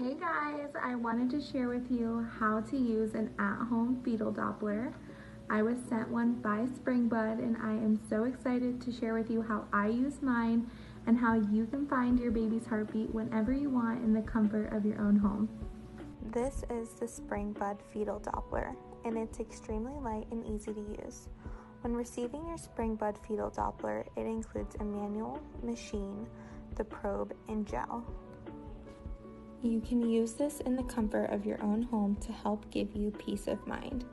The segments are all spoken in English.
Hey guys, I wanted to share with you how to use an at-home fetal Doppler. I was sent one by SpringBud and I am so excited to share with you how I use mine and how you can find your baby's heartbeat whenever you want in the comfort of your own home. This is the SpringBud fetal Doppler, and it's extremely light and easy to use. When receiving your SpringBud fetal Doppler, it includes a manual, machine, the probe, and gel. You can use this in the comfort of your own home to help give you peace of mind.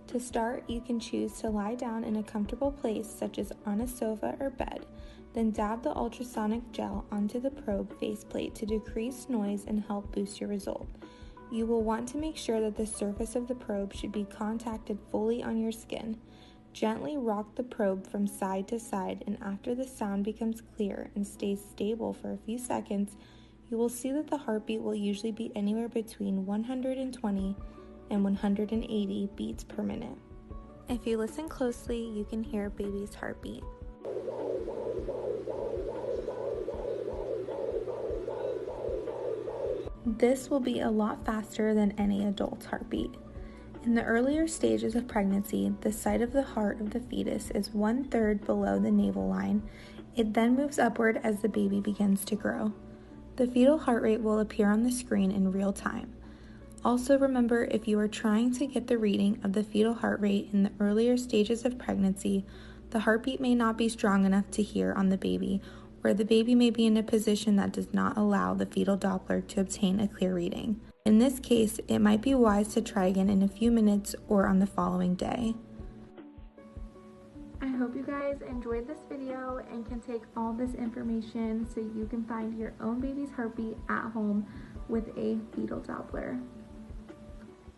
To start, you can choose to lie down in a comfortable place such as on a sofa or bed, then dab the ultrasonic gel onto the probe faceplate to decrease noise and help boost your result. You will want to make sure that the surface of the probe should be contacted fully on your skin. Gently rock the probe from side to side, and after the sound becomes clear and stays stable for a few seconds, you will see that the heartbeat will usually be anywhere between 120 and 180 beats per minute. If you listen closely, you can hear baby's heartbeat. This will be a lot faster than any adult's heartbeat. In the earlier stages of pregnancy, the site of the heart of the fetus is 1/3 below the navel line. It then moves upward as the baby begins to grow. The fetal heart rate will appear on the screen in real time. Also remember, if you are trying to get the reading of the fetal heart rate in the earlier stages of pregnancy, the heartbeat may not be strong enough to hear on the baby, or the baby may be in a position that does not allow the fetal Doppler to obtain a clear reading. In this case, it might be wise to try again in a few minutes or on the following day. I hope you guys enjoyed this video and can take all this information so you can find your own baby's heartbeat at home with a fetal Doppler.